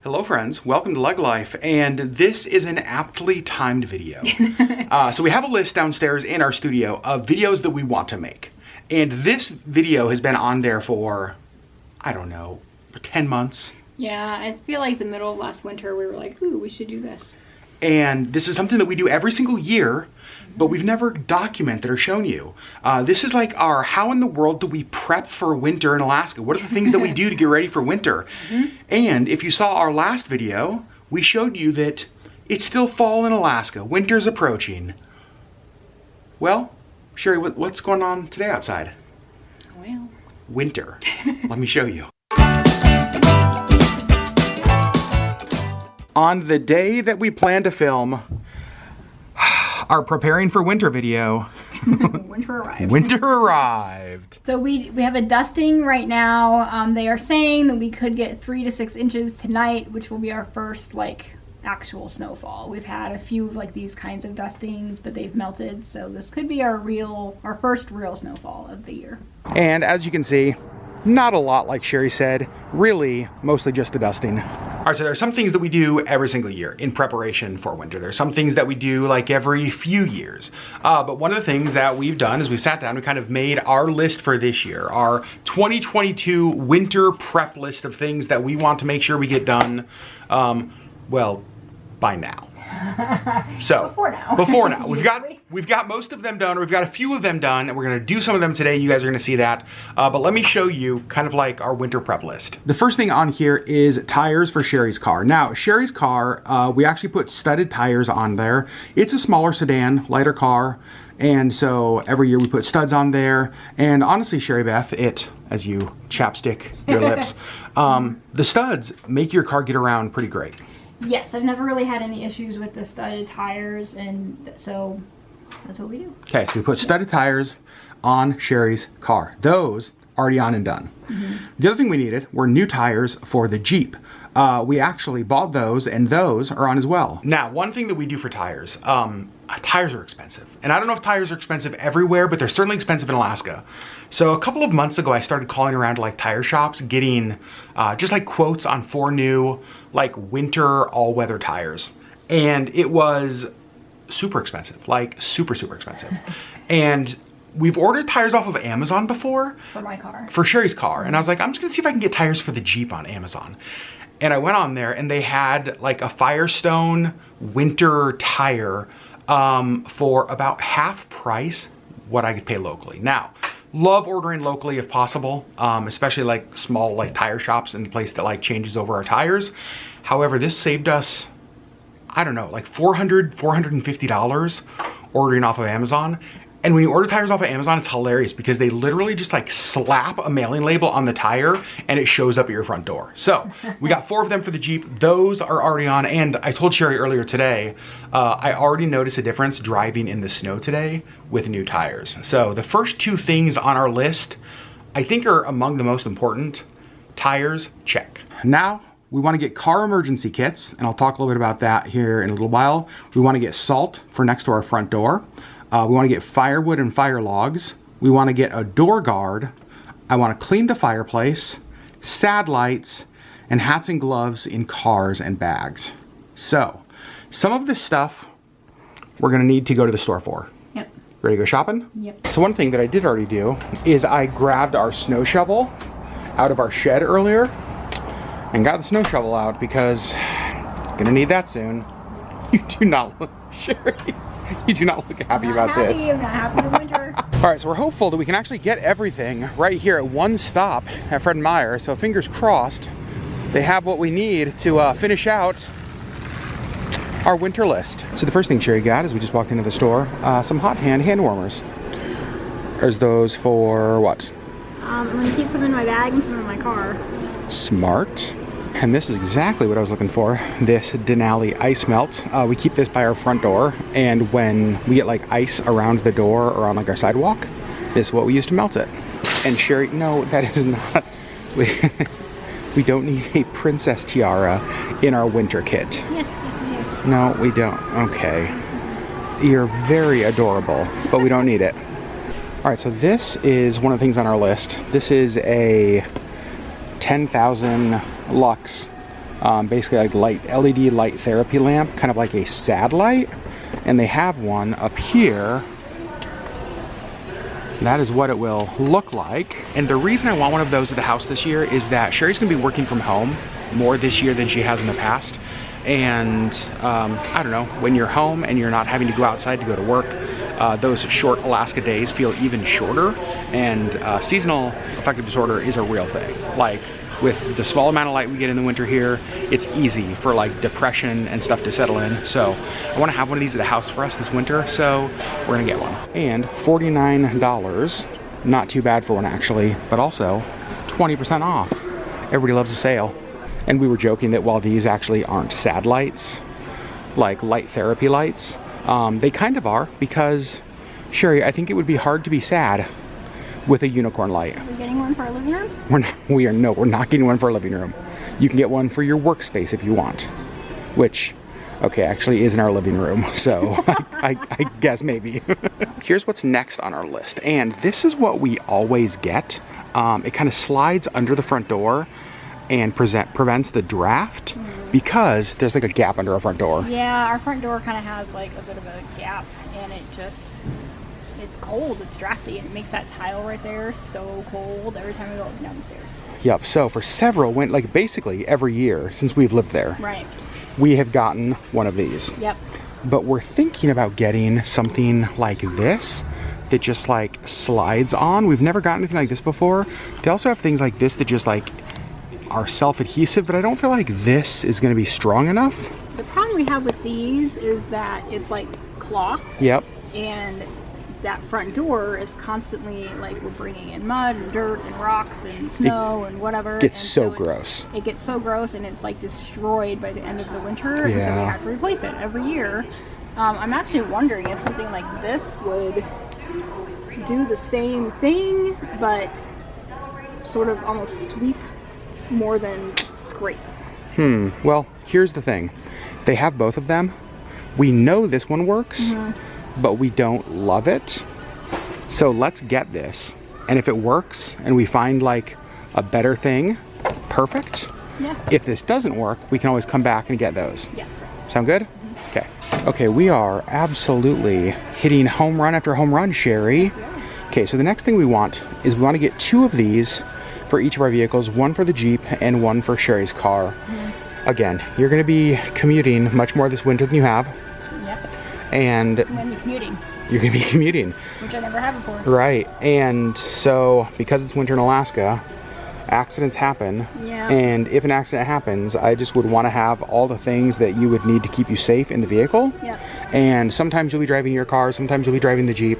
Hello friends, welcome to LeggLife, and this is an aptly timed video. So we have a list downstairs in our studio of videos that we want to make. And this video has been on there for, I don't know, 10 months. Yeah, I feel like the middle of last winter we were like, ooh, we should do this. And this is something that we do every single year, but we've never documented or shown you. This is like our how in the world do we prep for winter in Alaska? What are the things that we do to get ready for winter? And if you saw our last video, we showed you that it's still fall in Alaska. Winter's approaching. Well, Sherri, what's going on today outside? Well, winter. Let me show you. On the day that we plan to film our preparing for winter video, winter arrived. Winter arrived. So we have a dusting right now. They are saying that we could get 3 to 6 inches tonight, which will be our first actual snowfall. We've had a few of these kinds of dustings, but they've melted. So this could be our first real snowfall of the year. And as you can see, not a lot, like Sherri said, really mostly just a dusting. All right, so there are some things that we do every single year in preparation for winter. There's some things that we do every few years. But one of the things that we've done is we've sat down, we kind of made our list for this year, our 2022 winter prep list of things that we want to make sure we get done, well, by now. So before now we've got most of them done, or we've got a few of them done, and we're going to do some of them today. You guys are going to see that, but let me show you kind of our winter prep list. The first thing on here is tires for Sherri's car. Now Sherri's car, we actually put studded tires on there. It's a smaller sedan, lighter car, and so every year we put studs on there. And honestly, Sherri Beth, as you chapstick your lips, the studs make your car get around pretty great. Yes, I've never really had any issues with the studded tires, and so that's what we do. Okay, so we put studded tires on Sherri's car. Those already on and done. The other thing we needed were new tires for the Jeep. We actually bought those, and those are on as well. Now, one thing that we do for tires, tires are expensive. And I don't know if tires are expensive everywhere, but they're certainly expensive in Alaska. So a couple of months ago, I started calling around to tire shops, getting just quotes on 4 new winter all-weather tires. And it was super expensive, super expensive. And we've ordered tires off of Amazon before. For my car. For Sherri's car. And I was like, I'm just gonna see if I can get tires for the Jeep on Amazon. And I went on there and they had a Firestone winter tire for about half price what I could pay locally. Now, love ordering locally if possible, especially small tire shops and the place that changes over our tires. However, this saved us, I don't know, $400, $450 ordering off of Amazon. And when you order tires off of Amazon, it's hilarious because they literally just slap a mailing label on the tire and it shows up at your front door. So we got 4 of them for the Jeep. Those are already on. And I told Sherri earlier today, I already noticed a difference driving in the snow today with new tires. So the first 2 things on our list, I think are among the most important. Tires, check. Now, we want to get car emergency kits, and I'll talk a little bit about that here in a little while. We want to get salt for next to our front door. We want to get firewood and fire logs. We want to get a door guard. I want to clean the fireplace, sad lights, and hats and gloves in cars and bags. So, some of this stuff we're going to need to go to the store for. Yep. Ready to go shopping? Yep. So one thing that I did already do is I grabbed our snow shovel out of our shed earlier and got the snow shovel out because I'm gonna need that soon. You do not look, Sherri, you do not look happy about this. I'm not happy with winter. All right, so we're hopeful that we can actually get everything right here at one stop at Fred Meyer. So fingers crossed, they have what we need to finish out our winter list. So the first thing Sherri got as we just walked into the store, some hot hand warmers. There's those for what? I'm gonna keep some in my bag and some in my car. Smart. And this is exactly what I was looking for, this Denali ice melt. We keep this by our front door, and when we get ice around the door or on our sidewalk, this is what we use to melt it. And Sherri, no, that is not, we don't need a princess tiara in our winter kit. Yes, we do. No, we don't. Okay. You're very adorable, but we don't need it. All right, so this is one of the things on our list. This is a 10,000 lux basically like LED light therapy lamp, kind of like a sad light. And they have one up here. That is what it will look like. And the reason I want one of those at the house this year is that Sherri's gonna be working from home more this year than she has in the past. And I don't know, when you're home and you're not having to go outside to go to work, those short Alaska days feel even shorter. And seasonal affective disorder is a real thing. Like, with the small amount of light we get in the winter here, it's easy for like depression and stuff to settle in. So I want to have one of these at the house for us this winter, so we're gonna get one. And $49, not too bad for one actually, but also 20% off. Everybody loves a sale. And we were joking that while these actually aren't sad lights, like light therapy lights, they kind of are, because Sherri, I think it would be hard to be sad with a unicorn light. Are we getting one for our living room? We're not getting one for our living room. You can get one for your workspace if you want, which, okay, actually is in our living room, so I guess maybe. Here's what's next on our list, and this is what we always get. It kind of slides under the front door and prevents the draft because there's like a gap under our front door. Yeah, our front door kind of has like a bit of a gap, and it's cold, it's drafty, and it makes that tile right there so cold every time we go up and down the stairs. Yep, so for several, like basically every year since we've lived there, right, we have gotten one of these. Yep. But we're thinking about getting something like this that just like slides on. We've never gotten anything like this before. They also have things like this that just like are self-adhesive, but I don't feel like this is going to be strong enough. The problem we have with these is that it's like cloth. Yep. And that front door is constantly like, we're bringing in mud and dirt and rocks and snow and whatever. It gets so gross. It gets so gross, and it's like destroyed by the end of the winter. Yeah. And so we have to replace it every year. I'm actually wondering if something like this would do the same thing, but sort of almost sweep more than scrape. Well, here's the thing. They have both of them. We know this one works, but we don't love it. So let's get this. And if it works and we find like a better thing, perfect. Yeah. If this doesn't work, we can always come back and get those. Yes. Sound good? Okay. Okay, we are absolutely hitting home run after home run, Sherri. Yeah. Okay, so the next thing we want is we want to get 2 of these for each of our vehicles, one for the Jeep and one for Sherri's car. Again, you're going to be commuting much more this winter than you have. Yep. And I'm going to be commuting. You're going to be commuting. Which I never have before. Right. And so, because it's winter in Alaska, accidents happen. Yeah. And if an accident happens, I just would want to have all the things that you would need to keep you safe in the vehicle. Yep. And sometimes you'll be driving your car, sometimes you'll be driving the Jeep.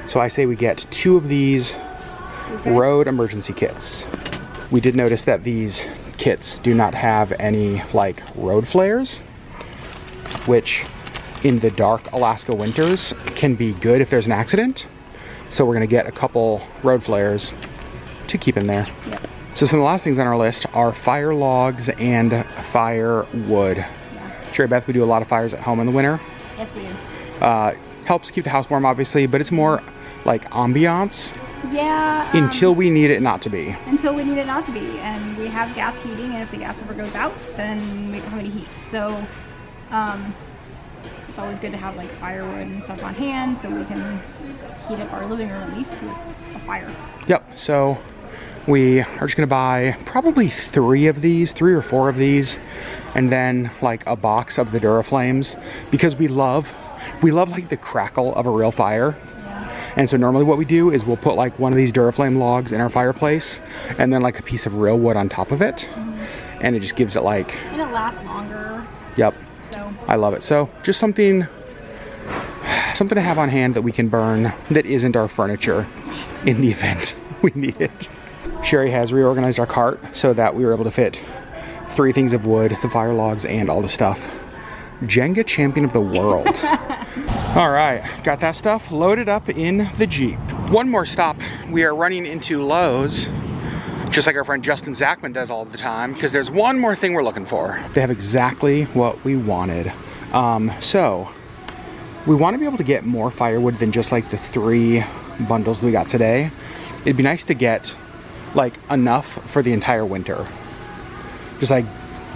So I say we get 2 of these road emergency kits. We did notice that these kits do not have any like road flares, which in the dark Alaska winters can be good if there's an accident. So we're gonna get a couple road flares to keep in there. Yep. So some of the last things on our list are fire logs and firewood. Yeah. Sherri Beth, we do a lot of fires at home in the winter. Yes, we do. Helps keep the house warm, obviously, but it's more like ambiance. Yeah. Until we need it not to be. Until we need it not to be. And we have gas heating, and if the gas ever goes out, then we don't have any heat. So it's always good to have like firewood and stuff on hand so we can heat up our living room at least with a fire. Yep, so we are just gonna buy probably 3 of these, 3 or 4 of these, and then like a box of the Duraflames, because we love like the crackle of a real fire. And so normally what we do is we'll put like one of these Duraflame logs in our fireplace and then like a piece of real wood on top of it. And it just gives it like... And it lasts longer. Yep. So I love it. So just something to have on hand that we can burn that isn't our furniture in the event we need it. Sherri has reorganized our cart so that we were able to fit 3 things of wood, the fire logs, and all the stuff. Jenga champion of the world. All right, got that stuff loaded up in the Jeep. One more stop. We are running into Lowe's, just like our friend Justin Zachman does all the time, because there's one more thing we're looking for. They have exactly what we wanted. So we want to be able to get more firewood than just like the 3 bundles we got today. It'd be nice to get like enough for the entire winter. Just like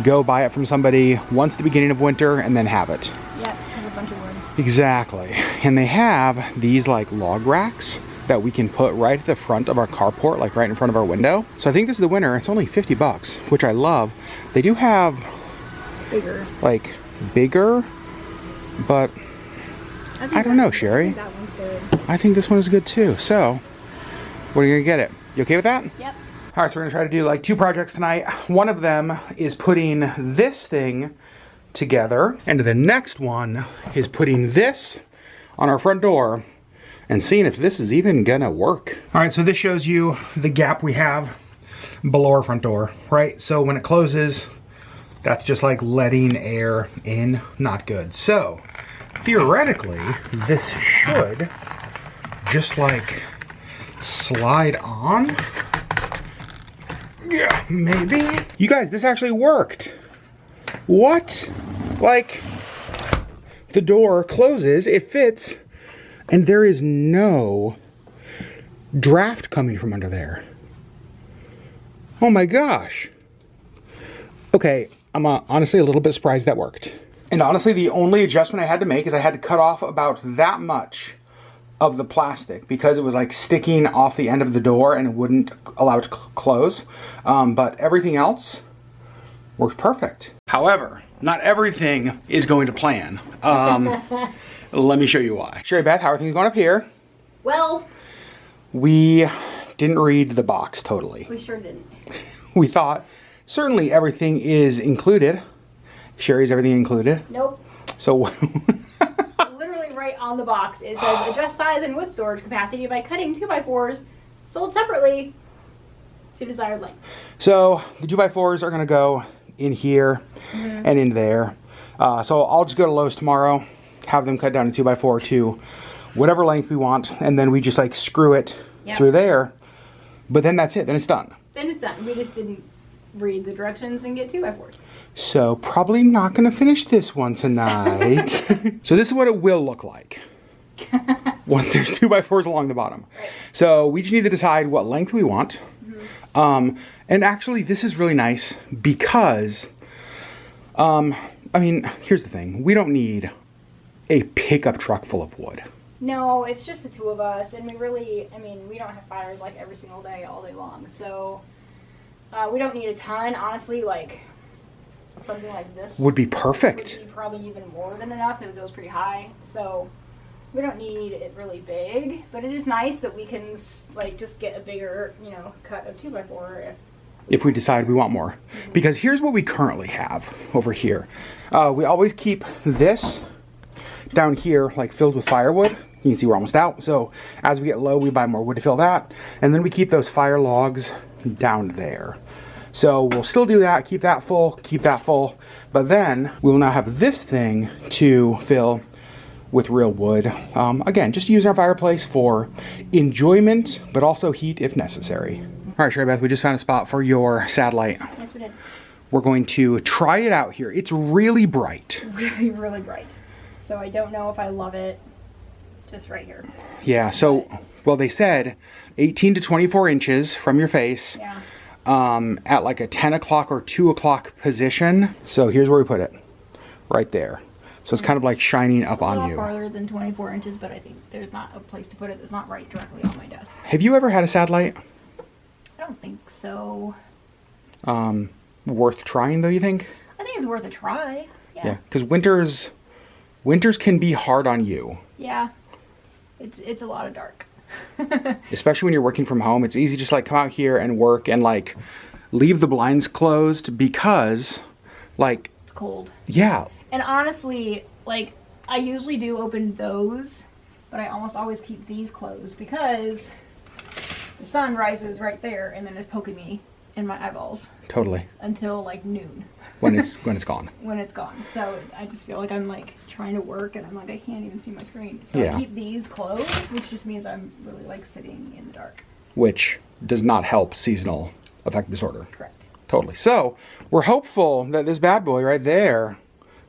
go buy it from somebody once at the beginning of winter and then have it. Yep, just have a bunch of wood. Exactly. And they have these like log racks that we can put right at the front of our carport, like right in front of our window. So I think this is the winner. It's only 50 bucks, which I love. They do have bigger, but I don't know, Sherry. That one's good. I think this one is good too. So we're gonna get it. You okay with that? Yep. All right, so we're gonna try to do like 2 projects tonight. One of them is putting this thing together, and the next one is putting this on our front door and seeing if this is even gonna work. All right, so this shows you the gap we have below our front door, right? So when it closes, that's just like letting air in, not good. So theoretically, this should just like slide on. Yeah, maybe. You guys, this actually worked. What? Like, the door closes, it fits, and there is no draft coming from under there. Oh my gosh. Okay, I'm honestly a little bit surprised that worked. And honestly, the only adjustment I had to make is I had to cut off about that much of the plastic because it was like sticking off the end of the door and it wouldn't allow it to close. But everything else works perfect. However, not everything is going to plan. Let me show you why. Sherry Beth, how are things going up here? Well, We didn't read the box totally. we sure didn't. We thought certainly everything is included. Sherry's everything included. Nope. So Literally right on the box, it says adjust size and wood storage capacity by cutting 2x4s sold separately to desired length. So the 2x4s are gonna go in here and in there. So I'll just go to Lowe's tomorrow, have them cut down a 2x4 to whatever length we want, and then we just like screw it through there. But then that's it, then it's done. Then it's done. We just didn't read the directions and get 2x4s. So probably not gonna finish this one tonight. So this is what it will look like once there's 2x4s along the bottom. Right. So we just need to decide what length we want. And actually this is really nice because, I mean, here's the thing. We don't need a pickup truck full of wood. No, it's just the 2 of us, and we really, I mean, we don't have fires like every single day, all day long, so we don't need a ton. Honestly, like, something like this Would be perfect. would be probably even more than enough because it goes pretty high, so we don't need it really big, but it is nice that we can, like, just get a bigger, you know, cut of 2x4 If we decide we want more. Because here's what we currently have over here. We always keep this down here, like filled with firewood. You can see we're almost out. So as we get low, we buy more wood to fill that. And then we keep those fire logs down there. So we'll still do that, keep that full. But then we will now have this thing to fill with real wood. Again, just using our fireplace for enjoyment, but also heat if necessary. All right, Sherry Beth, we just found a spot for your satellite. Yes, we did. We're going to try it out here. It's really bright. Really, really bright. So I don't know if I love it just right here. Yeah, so, well, they said 18 to 24 inches from your face. Yeah. At like a 10 o'clock or 2 o'clock position. So here's where we put it. Right there. So it's kind of like shining up A on little you. farther than 24 inches, but I think there's not a place to put it that's not right directly on my desk. Have you ever had a satellite? I don't think so. Worth trying though, you think? I think it's worth a try. Yeah, because winters can be hard on you. Yeah. It's a lot of dark. Especially when you're working from home. It's easy to just like come out here and work and like leave the blinds closed because like, It's cold. yeah. And honestly, like, I usually do open those, but I almost always keep these closed because the sun rises right there and then is poking me in my eyeballs Totally. until like noon When it's gone. when it's gone. So I just feel like I'm like trying to work and I'm like, I can't even see my screen. So Yeah. I keep these closed, which just means I'm really like sitting in the dark. Which does not help seasonal affective disorder. Correct. Totally. So we're hopeful that this bad boy right there,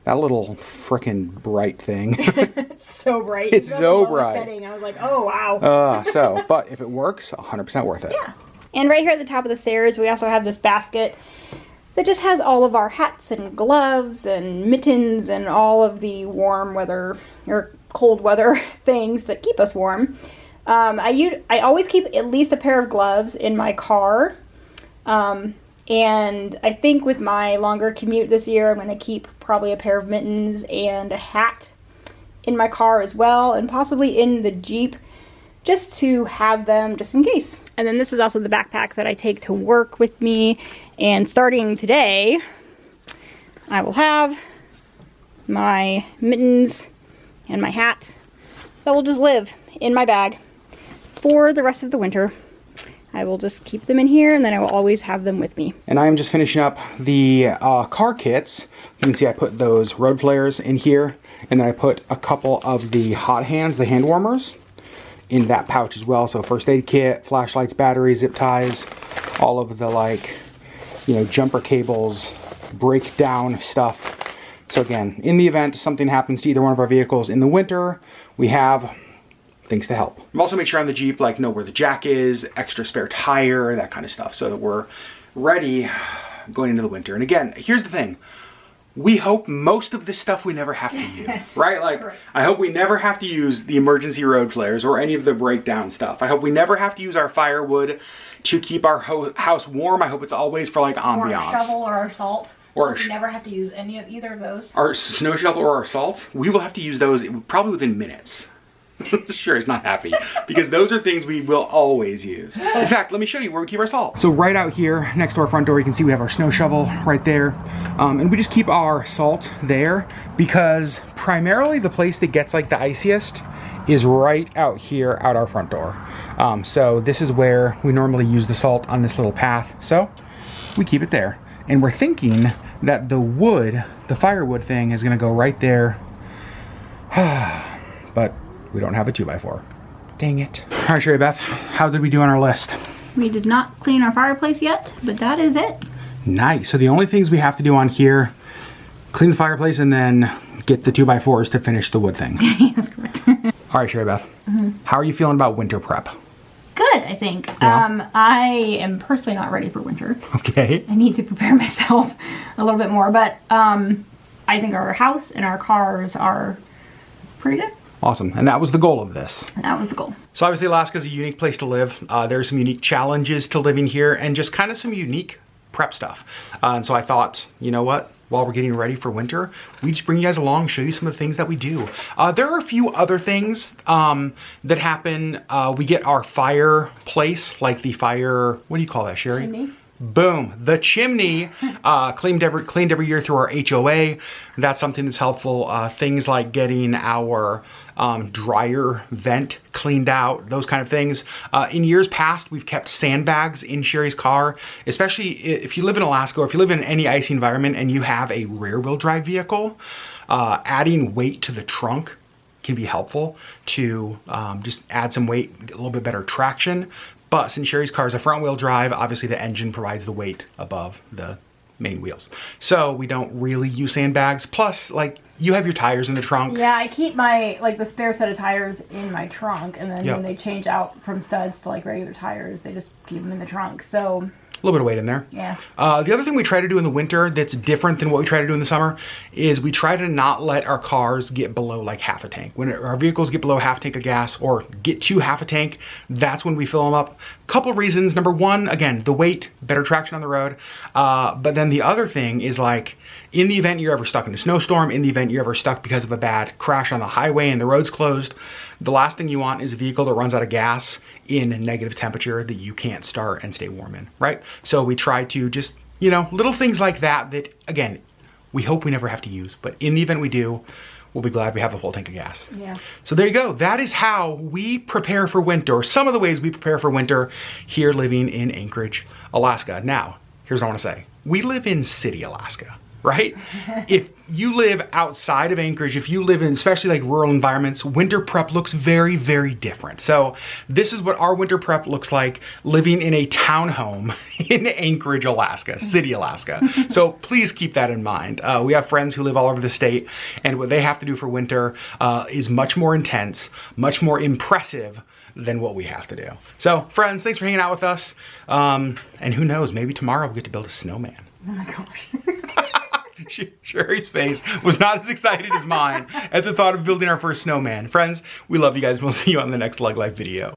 that little frickin' bright thing. It's so bright. It's Even so on the lowest bright. setting, I was like, oh wow. But if it works, 100% worth it. Yeah. And right here at the top of the stairs, we also have this basket that just has all of our hats and gloves and mittens and all of the warm weather or cold weather things that keep us warm. I always keep at least a pair of gloves in my car. And I think with my longer commute this year, I'm going to keep probably a pair of mittens and a hat in my car as well, and possibly in the Jeep, just to have them just in case. And then this is also the backpack that I take to work with me. And starting today, I will have my mittens and my hat that will just live in my bag for the rest of the winter. I will just keep them in here, and then I will always have them with me. And I am just finishing up the car kits. You can see I put those road flares in here, and then I put a couple of the hot hands, the hand warmers, in that pouch as well. So first aid kit, flashlights, batteries, zip ties, all of the, like, you know, jumper cables, breakdown stuff. So again, in the event something happens to either one of our vehicles in the winter, we have things to help. I've also made sure on the Jeep, like, know where the jack is, extra spare tire, that kind of stuff, so that we're ready going into the winter. And again, here's the thing. We hope most of this stuff we never have to use, right? Like, I hope we never have to use the emergency road flares or any of the breakdown stuff. I hope we never have to use our firewood to keep our house warm. I hope it's always for, like, ambiance. Or our shovel or our salt. Or we never have to use either of those. Our snow shovel or our salt. We will have to use those probably within minutes. Sure, he's not happy because those are things we will always use. In fact, let me show you where we keep our salt. So right out here next to our front door, you can see we have our snow shovel right there. And we just keep our salt there because primarily the place that gets like the iciest is right out here out our front door. So this is where we normally use the salt on this little path. So we keep it there. And we're thinking that the wood, the firewood thing, is gonna go right there. But we don't have a 2x4. Dang it. All right, Sherri Beth, how did we do on our list? We did not clean our fireplace yet, but that is it. Nice. So the only things we have to do on here, clean the fireplace and then get the 2x4s to finish the wood thing. That's correct. All right, Sherri Beth, how are you feeling about winter prep? Good, I think. Yeah. I am personally not ready for winter. Okay. I need to prepare myself a little bit more, but I think our house and our cars are pretty good. Awesome, and that was the goal of this. That was the goal. So obviously Alaska is a unique place to live. There's some unique challenges to living here and just kind of some unique prep stuff. And so I thought, you know what? While we're getting ready for winter, we just bring you guys along, show you some of the things that we do. There are a few other things that happen. We get our fireplace, like the fire, what do you call that, Sherri? Chimney. Boom, the chimney, cleaned every year through our HOA. That's something that's helpful. Things like getting our dryer vent cleaned out, those kind of things. In years past, we've kept sandbags in Sherri's car, especially if you live in Alaska or if you live in any icy environment and you have a rear wheel drive vehicle. Adding weight to the trunk can be helpful to just add some weight, get a little bit better traction. But since Sherri's car is a front wheel drive, obviously the engine provides the weight above the main wheels. So we don't really use sandbags. Plus, like, you have your tires in the trunk. Yeah, I keep my, like, the spare set of tires in my trunk, and then when they change out from studs to, like, regular tires, they just keep them in the trunk. So A little bit of weight in there. Yeah. The other thing we try to do in the winter that's different than what we try to do in the summer is we try to not let our cars get below like half a tank. When our vehicles get below half a tank of gas or get to half a tank, that's when we fill them up. Couple reasons. Number one, again, the weight, better traction on the road. But then the other thing is, like, in the event you're ever stuck in a snowstorm, in the event you're ever stuck because of a bad crash on the highway and the road's closed, the last thing you want is a vehicle that runs out of gas in negative temperature that you can't start and stay warm in, right? So we try to just, you know, little things like that that, again, we hope we never have to use, but in the event we do, we'll be glad we have the full tank of gas. Yeah. So there you go. That is how we prepare for winter, or some of the ways we prepare for winter here living in Anchorage, Alaska. Now, here's what I want to say. We live in city Alaska, right? If you live outside of Anchorage, if you live in especially like rural environments, winter prep looks very, very different. So this is what our winter prep looks like living in a townhome in Anchorage, Alaska, city Alaska. So please keep that in mind. We have friends who live all over the state, and what they have to do for winter is much more intense, much more impressive than what we have to do. So friends, thanks for hanging out with us. And who knows, maybe tomorrow we'll get to build a snowman. Oh my gosh. Sherri's face was not as excited as mine at the thought of building our first snowman. Friends, we love you guys. We'll see you on the next LeggLife video.